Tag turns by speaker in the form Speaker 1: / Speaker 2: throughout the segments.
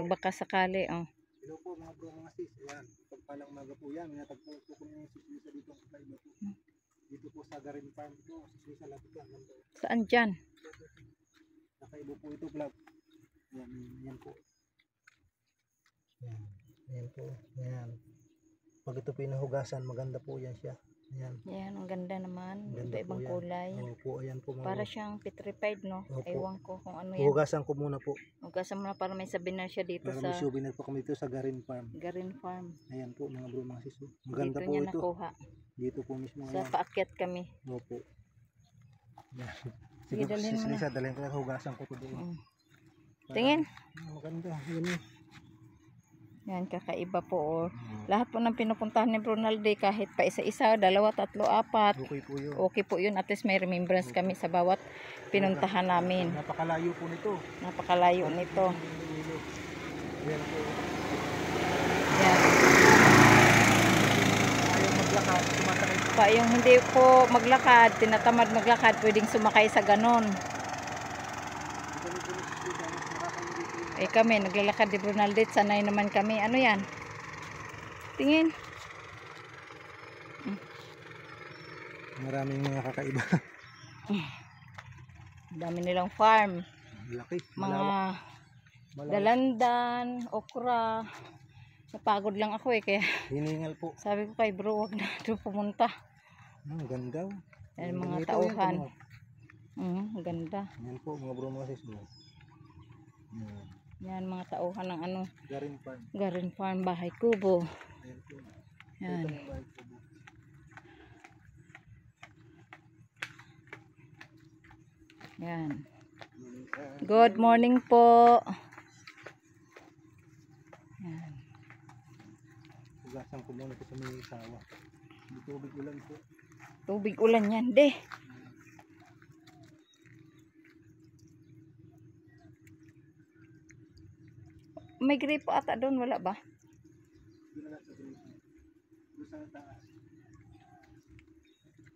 Speaker 1: pag baka sakali. Oh.
Speaker 2: Hello po mga bro, mga sis. Ayan, pagpalang umaga po yan. Natagpo po kami ng siklisa dito ang kakaiba po. Dito po sa Garin Farm ito. Siklisa lapit yan.
Speaker 1: Saan dyan?
Speaker 2: Kakaiba po ito vlog. Ayan, yan po. Ayan, ayan po. Ayan. Pag ito pinahugasan, maganda po yan siya. Ayan.
Speaker 1: Yan, ang ganda naman.
Speaker 2: Ganda
Speaker 1: Iba-ibang
Speaker 2: po yan.
Speaker 1: kulay.
Speaker 2: Opo, ayan po.
Speaker 1: Para siyang petrified, no?
Speaker 2: Opo.
Speaker 1: Ewan ko kung ano yan.
Speaker 2: Hugasan ko muna po.
Speaker 1: Hugasan mo na para may souvenir siya dito
Speaker 2: Para
Speaker 1: sa
Speaker 2: may souvenir po kami dito sa Garin Farm.
Speaker 1: Garin Farm.
Speaker 2: Ayan po mga bro, mga sis. Maganda
Speaker 1: Dito
Speaker 2: po
Speaker 1: niya
Speaker 2: ito.
Speaker 1: nakuha.
Speaker 2: Dito po mismo.
Speaker 1: Sa
Speaker 2: Ayan.
Speaker 1: paakyat kami.
Speaker 2: Opo. Ayan.
Speaker 1: Sige, dalhin mo na.
Speaker 2: Dalhin ko na hugasan ko ito doon.
Speaker 1: Tingin.
Speaker 2: Maganda. Ayan.
Speaker 1: Yan, kakaiba po. Oh. Lahat po ng pinupuntahan ni Brunalde, kahit pa isa-isa, dalawa, tatlo, apat.
Speaker 2: Okay po yun.
Speaker 1: Okay po yun. At least may remembrance kami sa bawat pinuntahan namin.
Speaker 2: Napakalayo po nito.
Speaker 1: Napakalayo nito.
Speaker 2: Ayan po.
Speaker 1: Yan.
Speaker 2: Ayaw maglakad, sumasakay po.
Speaker 1: Pa yung hindi po maglakad, tinatamad maglakad, pwedeng sumakay sa ganon. Eh kami, naglalakad di Brunalde, sanay naman kami. Ano yan? Tingin.
Speaker 2: Maraming mga kakaiba.
Speaker 1: Dami nilang farm.
Speaker 2: Laki.
Speaker 1: Mga
Speaker 2: Malawak.
Speaker 1: dalandan, okra. Napagod lang ako eh. Kaya
Speaker 2: Hiningal po.
Speaker 1: sabi ko kay bro, wag na doon pumunta.
Speaker 2: Ang ganda.
Speaker 1: Yan mga
Speaker 2: Ito,
Speaker 1: tauhan.
Speaker 2: yan,
Speaker 1: Ang ganda.
Speaker 2: yan po mga bro, mga sis.
Speaker 1: Yan mga tauhan ng ano.
Speaker 2: Garin Farm.
Speaker 1: Garin Farm, Bahay Kubo.
Speaker 2: Ayan po.
Speaker 1: Yan.
Speaker 2: Ito yung bahay po.
Speaker 1: Yan. Good morning po. Yan.
Speaker 2: Hugasan ko muna ito sa may sawa. May tubig ulan po.
Speaker 1: Tubig ulan yan, de. May gripo ata doon, wala ba?
Speaker 2: Doon na lang sa green. Doon sa taas.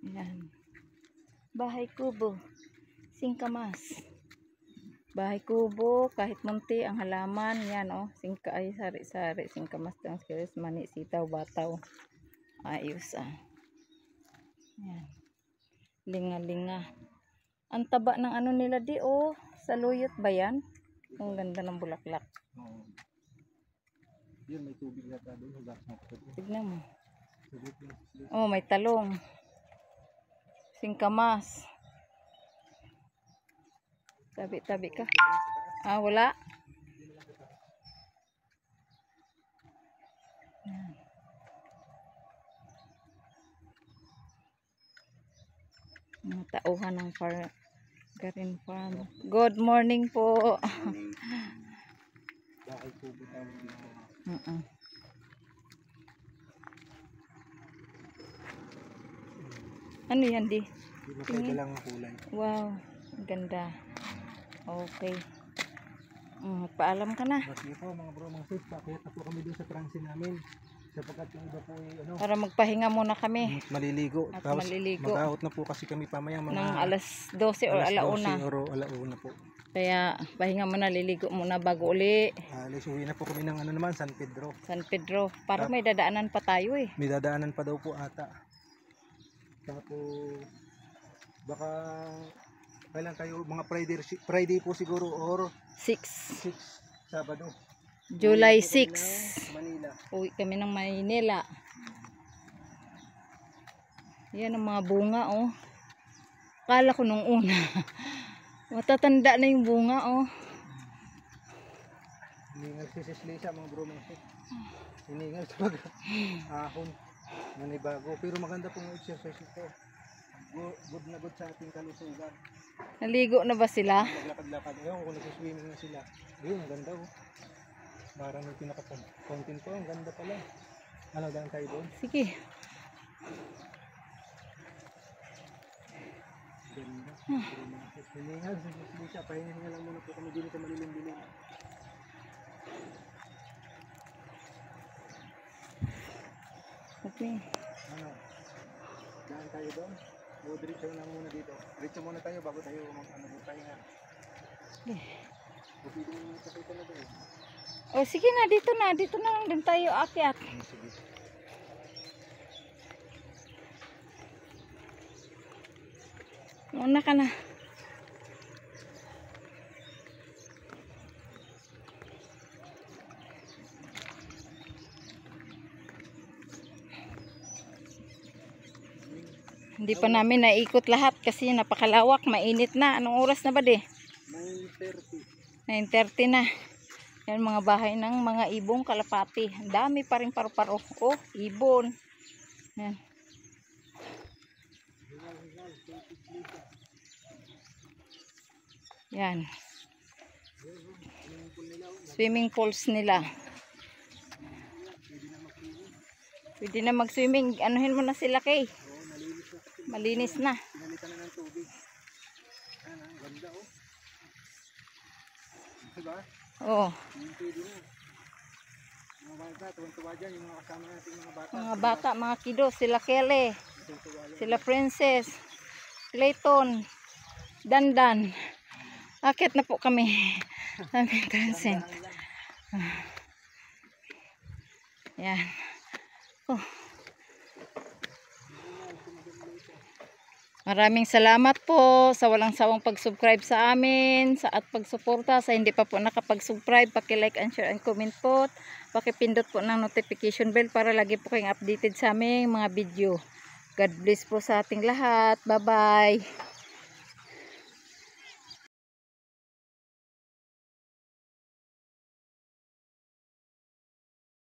Speaker 1: Yan. Bahay Kubo. Singkamas. Bahay Kubo, kahit munti ang halaman, yan oh. Singka ay sari-sari, singkamas, tangskilis, mani, sitaw, bataw. Ayos ah. Yan. Linga-linga. Ang taba ng ano nila di oh. Saluyot ba yan? Ang ganda ng bulaklak.
Speaker 2: Oo. Yun, may tubig yata doon. Hugasan ko ito.
Speaker 1: Tignan mo.
Speaker 2: Tubig lang.
Speaker 1: Oh, may talong. Singkamas. Tabi-tabi ka. Ah, wala. Yan. Mga tauhan ng Garin Farm. Good morning po.
Speaker 2: Bahay kubo tawag dito.
Speaker 1: Ano yan di?
Speaker 2: Tingin lang ang kulay.
Speaker 1: Wow, ang ganda. Okay. Paalam ka na.
Speaker 2: Kasi po mga bro, mga sis, pakita po kami dun sa trangsi namin. Sapagkat yung iba po ay ano,
Speaker 1: Para magpahinga muna kami.
Speaker 2: maliligo.
Speaker 1: At
Speaker 2: Tapos
Speaker 1: maliligo.
Speaker 2: mag-out na po kasi kami pamaya mga
Speaker 1: Ng alas 12 o alauna.
Speaker 2: 12 or alauna po.
Speaker 1: Kaya pahinga muna, liligo muna bago uli.
Speaker 2: Alis uwi na po kami ng ano naman, San Pedro.
Speaker 1: San Pedro. Para may dadaanan pa tayo eh.
Speaker 2: May dadaanan pa daw po ata. Tapos baka kailan kayo mga Friday po siguro or
Speaker 1: 6.
Speaker 2: 6 Sabado.
Speaker 1: July
Speaker 2: Uwi po kami
Speaker 1: 6.
Speaker 2: ng Manila.
Speaker 1: Uwi kami ng Maynila. Yan ang mga bunga oh. Kala ko nung una. Matatanda na yung bunga oh.
Speaker 2: Hiningal si Sis Lisa mga bro mga sis. Hiningal sa pag ahon. Nanibago. Pero maganda pong exercise ito. Good na good sa ating kalusugan.
Speaker 1: Naligo na ba sila?
Speaker 2: Maglakad-lakad. Ayun kung nagsiswimming na sila. Ayun, ang ganda oh. Parang may pinaka-content ko. Ang ganda pala. Ano daan tayo doon?
Speaker 1: Sige.
Speaker 2: Ganda. Hiningal si Sis Lisa. Pahinga lang muna po kami din sa malilim-dilim.
Speaker 1: Okay.
Speaker 2: Ano? Daan tayo doon? O diretso lang muna dito. Diretso muna tayo bago tayo mag-pahinga.
Speaker 1: Okay.
Speaker 2: O pwede mo muna sakay talaga eh.
Speaker 1: O sige na, dito na lang din tayo akyat.
Speaker 2: Sige.
Speaker 1: Muna ka na. Hindi pa namin naikot lahat kasi napakalawak, mainit na. Anong oras na ba di?
Speaker 2: 9:30.
Speaker 1: 9:30 na. Yan mga bahay ng mga ibong kalapati. Ang dami pa rin paru-paro. Oh, ibon. Yan. Yan. Swimming pools nila. Pwede na mag-swimming. Anuhin mo na sila kay. Malinis na.
Speaker 2: Pinalitan na ng tubig. Ang ganda oh. Diba?
Speaker 1: Oo.
Speaker 2: Pwede na. Mga bata, tuwan-tuwa dyan, yung mga kasama natin mga bata.
Speaker 1: Mga bata, mga kiddo. Sila Kelly. Sila Princess. Clayton. Dandan. Akit na po kami. Aming transcend. Yan. Oh. Maraming salamat po sa walang sawang pag-subscribe sa amin at pagsuporta. Sa hindi pa po nakapag-subscribe, paki-like and share and comment po. Paki-pindot po ng notification bell para lagi po kayong updated sa aming mga video. God bless po sa ating lahat. Bye-bye.